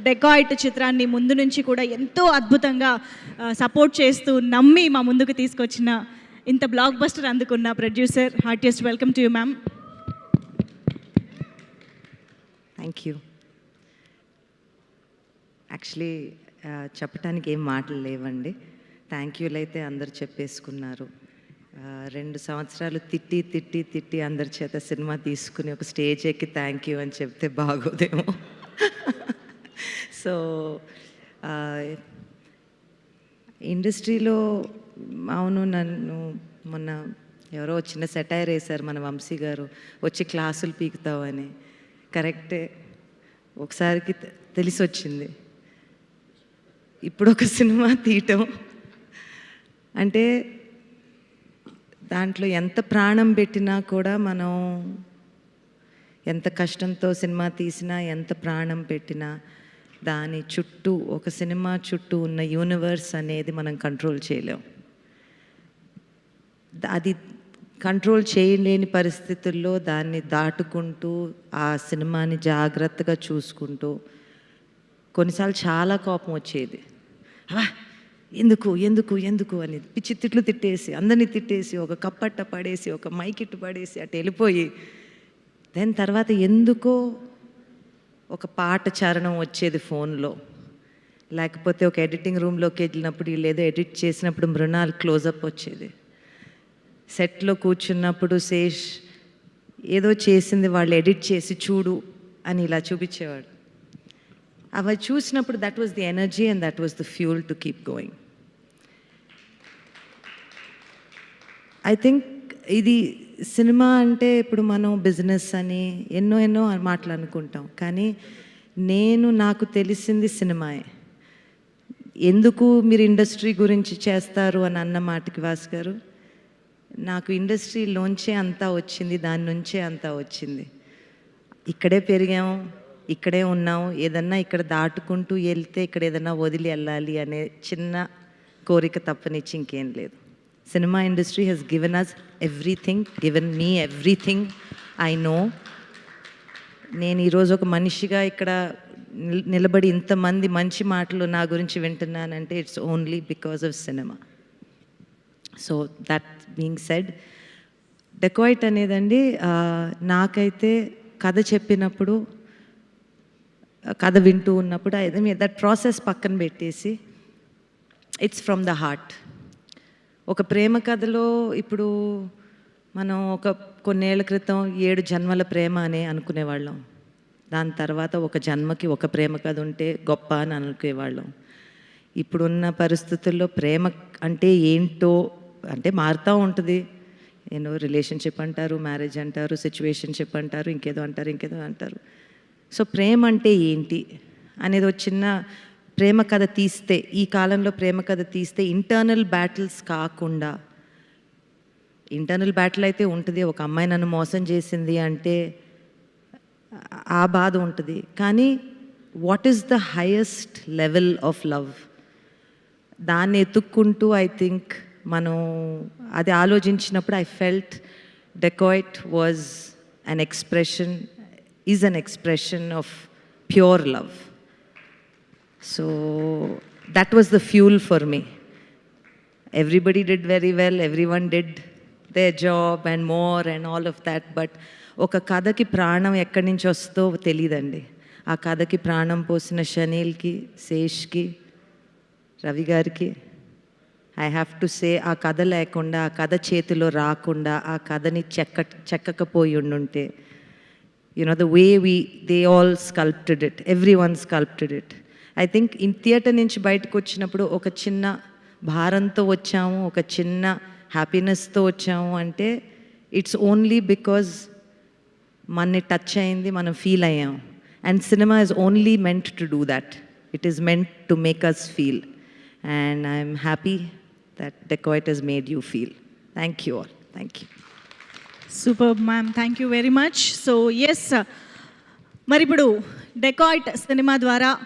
Dacoit చిత్రాన్ని ముందు నుంచి కూడా ఎంతో అద్భుతంగా సపోర్ట్ చేస్తూ నమ్మి మా ముందుకు తీసుకొచ్చిన ఇంత బ్లాక్ బస్టర్ అందుకున్న producer heartiest welcome to you ma'am. Thank you. Actually చెప్పడానికి ఏం మాటలు లేవండి. థ్యాంక్ యూలు అయితే అందరు చెప్పేసుకున్నారు. 2 సంవత్సరాలు తిట్టి తిట్టి తిట్టి అందరి చేత సినిమా తీసుకుని ఒక స్టేజ్ ఎక్కి థ్యాంక్ యూ అని చెప్తే బాగోదేమో. సో ఇండస్ట్రీలో అవును, నన్ను మొన్న ఎవరో చిన్న సెటైర్ వేశారు మన వంశీ గారు, వచ్చి క్లాసులు పీకుతావని. కరెక్టే, ఒకసారికి తెలిసి వచ్చింది. ఇప్పుడు ఒక సినిమా తీయటం అంటే దాంట్లో ఎంత ప్రాణం పెట్టినా కూడా, మనం ఎంత కష్టంతో సినిమా తీసినా, ఎంత ప్రాణం పెట్టినా, దాని చుట్టూ ఒక సినిమా చుట్టూ ఉన్న యూనివర్స్ అనేది మనం కంట్రోల్ చేయలేం. అది కంట్రోల్ చేయలేని పరిస్థితుల్లో దాన్ని దాటుకుంటూ ఆ సినిమాని జాగ్రత్తగా చూసుకుంటూ, కొన్నిసార్లు చాలా కోపం వచ్చేది. ఎందుకు ఎందుకు ఎందుకు అని పిచ్చి తిట్లు తిట్టేసి, అందరినీ తిట్టేసి, ఒక కప్పట్ట పడేసి, ఒక మైకిట్టు పడేసి అటు వెళ్ళిపోయి, దెన్ తర్వాత ఎందుకో ఒక పాట చరణం వచ్చేది ఫోన్లో, లేకపోతే ఒక ఎడిటింగ్ రూమ్లోకి వెళ్ళినప్పుడు వీళ్ళు ఏదో ఎడిట్ చేసినప్పుడు మృణాల్ క్లోజప్ వచ్చేది. సెట్లో కూర్చున్నప్పుడు శేష్ ఏదో చేసింది వాళ్ళు ఎడిట్ చేసి చూడు అని ఇలా చూపించేవాడు. అవి చూసినప్పుడు that was the energy and that was the fuel to keep going. I think ఇది సినిమా అంటే ఇప్పుడు మనం బిజినెస్ అని ఎన్నో ఎన్నో మాటలు అనుకుంటాం, కానీ నాకు తెలిసింది సినిమాయే. ఎందుకు మీరు ఇండస్ట్రీ గురించి చేస్తారు అని అన్న మాటకి వాస్ గారు, నాకు ఇండస్ట్రీలోంచే అంతా వచ్చింది, దాని నుంచే అంతా వచ్చింది. ఇక్కడే పెరిగాము, ఇక్కడే ఉన్నాం, ఏదన్నా ఇక్కడ దాటుకుంటూ వెళ్తే ఇక్కడ ఏదన్నా వదిలి వెళ్ళాలి అనే చిన్న కోరిక తప్పనిచ్చి ఇంకేం లేదు. Cinema industry has given us everything, given me everything I know. నేను ఈరోజు ఒక మనిషిగా ఇక్కడ నిలబడి ఇంతమంది మంచి మాటలు నా గురించి వింటున్నానంటే it's only because of cinema. So that being said, Dacoit అనేదండి, నాకైతే కథ చెప్పినప్పుడు, కథ వింటూ ఉన్నప్పుడు దట్ ప్రాసెస్ పక్కన పెట్టేసి ఇట్స్ ఫ్రమ్ ద హార్ట్. ఒక ప్రేమ కథలో ఇప్పుడు మనం కొన్నేళ్ల క్రితం 7 జన్మల ప్రేమ అని అనుకునేవాళ్ళం. దాని తర్వాత ఒక జన్మకి ఒక ప్రేమ కథ ఉంటే గొప్ప అని అనుకునేవాళ్ళం. ఇప్పుడున్న పరిస్థితుల్లో ప్రేమ అంటే ఏంటో అంటే మారుతూ ఉంటుంది. ఏదో రిలేషన్షిప్ అంటారు, మ్యారేజ్ అంటారు, సిచ్యువేషన్షిప్ అంటారు, ఇంకేదో అంటారు. సో ప్రేమ అంటే ఏంటి అనేది ఒక చిన్న ప్రేమ కథ తీస్తే, ఈ కాలంలో ప్రేమ కథ తీస్తే ఇంటర్నల్ బ్యాటిల్స్ కాకుండా, ఇంటర్నల్ బ్యాటిల్ అయితే ఉంటుంది, ఒక అమ్మాయి నన్ను మోసం చేసింది అంటే ఆ బాధ ఉంటుంది, కానీ what is the highest level of love, దాన్ని ఎత్తుక్కుంటూ ఐ థింక్ మనం అది ఆలోచించినప్పుడు I felt dacoit was an expression, is an expression of pure love. So that was the fuel for me. Everybody did very well, everyone did their job and more and all of that, but ఒక కథకి ప్రాణం ఎక్కడి నుంచి వస్తుందో తెలియదండి. ఆ కథకి ప్రాణం పోసిన షనీల్కి, శేష్కి, రవి గారికి ఐ హ్యావ్ టు సే, ఆ కథ లేకుండా, ఆ కథ చేతిలో రాకుండా, ఆ కథని చెక్కకపోయి ఉండుంటే, the way they all sculpted it, everyone sculpted it. I think in theatre నుంచి బయటకు వచ్చినప్పుడు ఒక చిన్న భారంతో వచ్చాము, ఒక చిన్న హ్యాపీనెస్తో వచ్చాము అంటే ఇట్స్ ఓన్లీ బికాజ్ మనని టచ్ అయింది, మనం ఫీల్ అయ్యాం. And cinema is only meant to do that. It is meant to make us feel. And I'm happy that Dacoit has made you feel. Thank you all. Thank you. Superb, ma'am. Thank you very much. So, yes, మరి ఇప్పుడు dacoit cinema ద్వారా